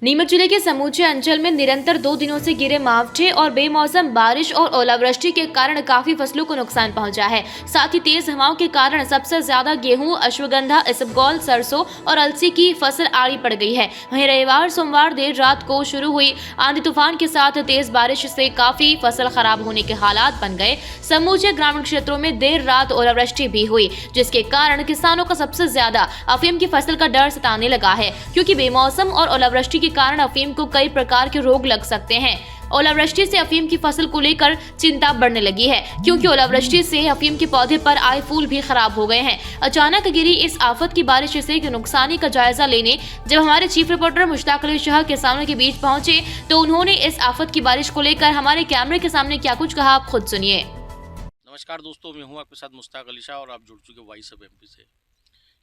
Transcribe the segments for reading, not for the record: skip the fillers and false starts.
नीमच जिले के समूचे अंचल में निरंतर 2 दिनों से गिरे मावठे और बेमौसम बारिश और ओलावृष्टि के कारण काफी फसलों को नुकसान पहुंचा है। साथ ही तेज हवाओं के कारण सबसे ज्यादा गेहूं, अश्वगंधा, इसबगोल, सरसों और अलसी की फसल आड़ी पड़ गई है। वहीं रविवार सोमवार देर रात को शुरू हुई आंधी तूफान के साथ तेज बारिश से काफी फसल खराब होने के हालात बन गए। समूचे ग्रामीण क्षेत्रों में देर रात ओलावृष्टि भी हुई, जिसके कारण किसानों का सबसे ज्यादा अफीम की फसल का डर सताने लगा है, क्योंकि बेमौसम और ओलावृष्टि के कारण अफीम को कई प्रकार के रोग लग सकते हैं। ओलावृष्टि से अफीम की फसल को लेकर चिंता बढ़ने लगी है, क्योंकि ओलावृष्टि से अफीम के पौधे पर आए फूल भी खराब हो गए हैं। अचानक गिरी इस आफत की बारिश से नुकसानी का जायजा लेने जब हमारे चीफ रिपोर्टर मुश्ताक अली शाह किसानों के बीच पहुंचे तो उन्होंने इस आफत की बारिश को लेकर हमारे कैमरे के सामने क्या कुछ कहा, आप खुद सुनिए। नमस्कार दोस्तों, मैं हूं आपके साथ मुश्ताक अली शाह और आप जुड़ चुके वॉइस ऑफ एमपी से।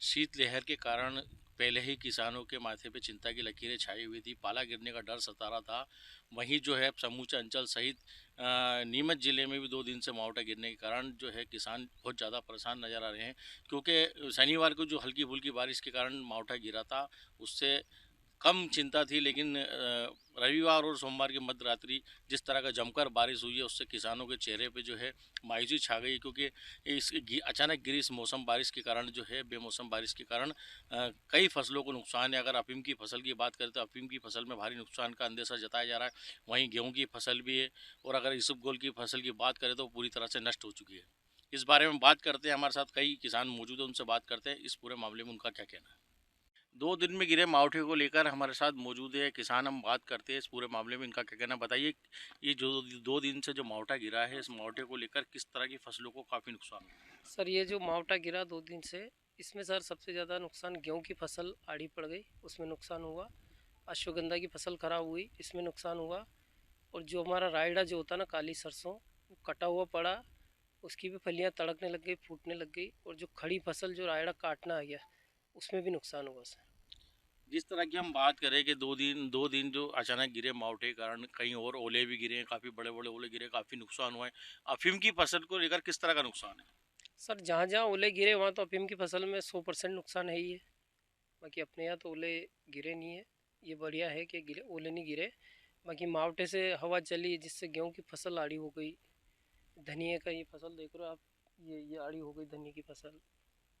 शीतलहर के कारण पहले ही किसानों के माथे पे चिंता की लकीरें छाई हुई थी, पाला गिरने का डर सता रहा था। वहीं जो है समूचे अंचल सहित नीमच ज़िले में भी 2 दिन से मावठा गिरने के कारण जो है किसान बहुत ज़्यादा परेशान नज़र आ रहे हैं, क्योंकि शनिवार को जो हल्की फुल्की बारिश के कारण मावठा गिरा था उससे कम चिंता थी, लेकिन रविवार और सोमवार की मध्य रात्रि जिस तरह का जमकर बारिश हुई है उससे किसानों के चेहरे पे जो है मायूसी छा गई, क्योंकि अचानक गिरी इस मौसम बारिश के कारण जो है बेमौसम बारिश के कारण कई फसलों को नुकसान है। अगर अफीम की फसल की बात करें तो अफीम की फसल में भारी नुकसान का अंदेशा जताया जा रहा है। वहीं गेहूँ की फसल भी है, और अगर इसबगोल की फसल की बात करें तो पूरी तरह से नष्ट हो चुकी है। इस बारे में बात करते हैं, हमारे साथ कई किसान मौजूद हैं, उनसे बात करते हैं इस पूरे मामले में उनका क्या कहना है। 2 दिन में गिरे मावठे को लेकर हमारे साथ मौजूद है किसान, हम बात करते हैं इस पूरे मामले में इनका क्या कहना। बताइए, ये जो 2 दिन से जो मावठा गिरा है, इस मावठे को लेकर किस तरह की फसलों को काफ़ी नुकसान हुआ। सर ये जो मावठा गिरा 2 दिन से, इसमें सर सबसे ज़्यादा नुकसान गेहूं की फसल आड़ी पड़ गई, उसमें नुकसान हुआ। अश्वगंधा की फसल खराब हुई, इसमें नुकसान हुआ। और जो हमारा रायडा जो होता है ना, काली सरसों, वो कटा हुआ पड़ा, उसकी भी फलियां तड़कने लग गई, फूटने लग गई। और जो खड़ी फसल जो रायडा काटना आ गया, उसमें भी नुकसान हुआ सर। जिस तरह की हम बात करें कि 2 दिन जो अचानक गिरे मावठे के कारण कहीं और ओले भी गिरे हैं, काफ़ी बड़े बड़े ओले गिरे, काफ़ी नुकसान हुआ है। अफीम की फसल को लेकर किस तरह का नुकसान है। सर जहाँ जहाँ ओले गिरे वहाँ तो अफीम की फसल में 100% नुकसान है ही है। बाकी अपने यहाँ तो ओले गिरे नहीं है, ये बढ़िया है कि गिरे, ओले नहीं गिरे। बाकी मावठे से हवा चली जिससे गेहूं की फसल आड़ी हो गई। धनिए का ये फसल देख रहे हो आप, ये आड़ी हो गई धनिए की फसल।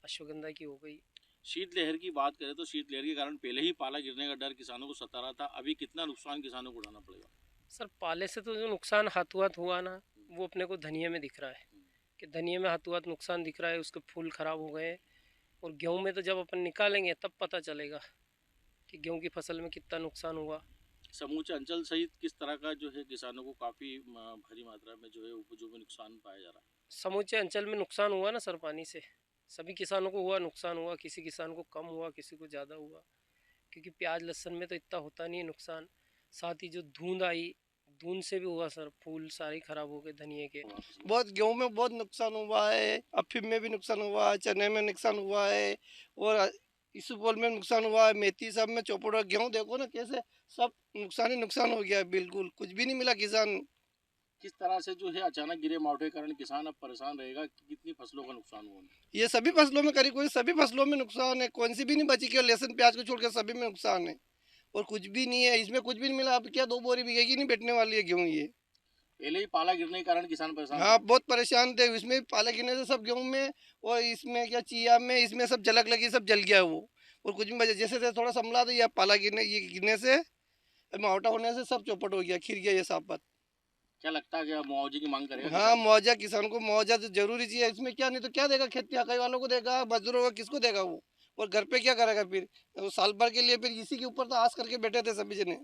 अश्वगंधा की हो गई। शीतलहर की बात करें तो शीतलहर के कारण पहले ही पाला गिरने का डर किसानों को सता रहा था, अभी कितना नुकसान किसानों को उठाना पड़ेगा। सर पाले से तो जो नुकसान हाथों हाथ हुआ ना, वो अपने को धनिए में दिख रहा है कि धनिए में हाथों हाथ नुकसान दिख रहा है, उसके फूल खराब हो गए। और गेहूं में तो जब अपन निकालेंगे तब पता चलेगा कि गेहूं की फसल में कितना नुकसान हुआ। समूचे अंचल सहित किस तरह का जो है किसानों को काफ़ी भारी मात्रा में जो है उपजों में नुकसान पाया जा रहा है। समूचे अंचल में नुकसान हुआ ना सर, पानी से सभी किसानों को हुआ नुकसान हुआ। किसी किसान को कम हुआ, किसी को ज़्यादा हुआ, क्योंकि प्याज लहसुन में तो इतना होता नहीं है नुकसान। साथ ही जो धुंध आई, धुंध से भी हुआ सर, फूल सारे खराब हो गए धनिए के। बहुत गेहूं में बहुत नुकसान हुआ है, अफीम में भी नुकसान हुआ है, चने में नुकसान हुआ है, और इसबगोल में नुकसान हुआ है, मेथी सब में चौपड़। गेहूं देखो ना कैसे सब नुकसान ही नुकसान हो गया है, बिल्कुल कुछ भी नहीं मिला किसान। किस तरह से जो है अचानक गिरे मावठे के कारण किसान अब परेशान रहेगा कि कितनी फसलों का नुकसान हुआ। ये सभी फसलों में करीब कोई सभी फसलों में नुकसान है, कौन सी भी नहीं बची, केवल लहसुन प्याज को छोड़ के सभी में नुकसान है। और कुछ भी नहीं है, इसमें कुछ भी नहीं मिला। अब क्या 2 बोरी बिकेगी, नहीं बैठने वाली है गेहूँ ये। पहले ही पाला गिरने के कारण किसान परेशान हाँ थे। बहुत परेशान थे, इसमें पाला गिरने से सब गेहूं में और इसमें क्या चिया में, इसमें सब झलक लगी, सब जल गया वो। और कुछ भी जैसे जैसे थोड़ा संभला तो ये पाला गिरने, ये गिरने से, मावटा होने से सब चौपट हो गया, खिर गया ये सापत। क्या लगता है कि अब मुआवजे की मांग करेगा हाँ किसान। मुआवजा, किसान को मुआवजा तो जरूरी चाहिए। इसमें क्या, नहीं तो क्या देगा, खेती हकाई वालों को देगा, मजदूरों को, किसको देगा वो। और घर पे क्या करेगा फिर, वो साल भर के लिए फिर इसी के ऊपर तो आस करके बैठे थे सभी जने।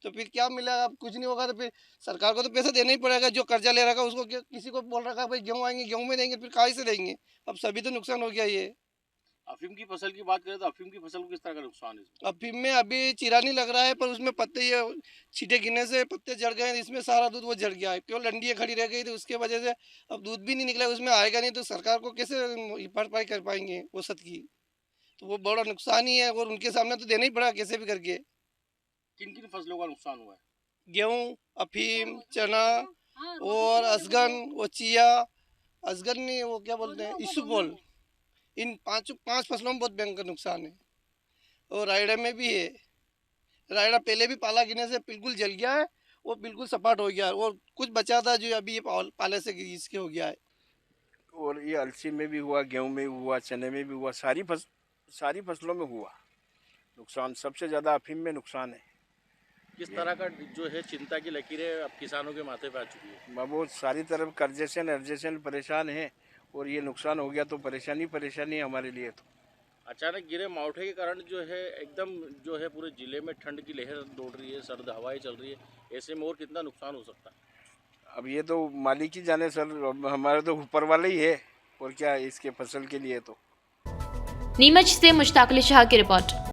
तो फिर क्या मिलेगा, अब कुछ नहीं होगा तो फिर सरकार को तो पैसा देना ही पड़ेगा। जो कर्जा ले रखा है उसको किसी को बोल रखा है भाई गेहूँ आएंगे, गेहूँ में देंगे, फिर कहाँ से देंगे। अब सभी तो नुकसान हो गया ये। अफीम की फसल की बात करें तो अफीम की फसल को किस तरह का नुकसान है इसमें? अफीम में अभी चिरा नहीं लग रहा है, पर उसमें पत्ते ये छींटे गिरने से पत्ते जड़ गए हैं, इसमें सारा दूध वो जड़ गया है, केवल डंडियाँ खड़ी रह गई थी, उसके वजह से अब दूध भी नहीं निकला, उसमें आएगा नहीं। तो सरकार को कैसे भरपाई कर पाएंगे औसत की। तो वो बड़ा नुकसान ही है, और उनके सामने तो देना ही पड़ा कैसे भी करके। किन किन फसलों का नुकसान हुआ है। गेहूँ, अफीम, चना और असगन, वो चिया, असगन नहीं, वो क्या बोलते हैं, इसबगोल। इन पांच पांच फसलों में बहुत भयंकर नुकसान है। और रायडा में भी है, रायड़ा पहले भी पाला गिरने से बिल्कुल जल गया है, वो बिल्कुल सपाट हो गया है, और कुछ बचा था जो अभी ये पाले से इसके हो गया है। और ये अलसी में भी हुआ, गेहूं में भी हुआ, चने में भी हुआ, सारी फसलों में हुआ नुकसान। सबसे ज़्यादा अफीम में नुकसान है। किस तरह का जो है चिंता की लकीरें अब किसानों के माथे पे आ चुकी है? वो सारी तरफ कर्जे से परेशान है, और ये नुकसान हो गया तो परेशानी है हमारे लिए। तो अचानक गिरे मावठे के कारण जो है एकदम जो है पूरे जिले में ठंड की लहर दौड़ रही है, सर्द हवाएं चल रही है, ऐसे में और कितना नुकसान हो सकता है? अब ये तो मालिक ही जाने सर, अब हमारे तो ऊपर वाले ही है, और क्या इसके फसल के लिए। तो नीमच से मुश्ताक अली शाह की रिपोर्ट।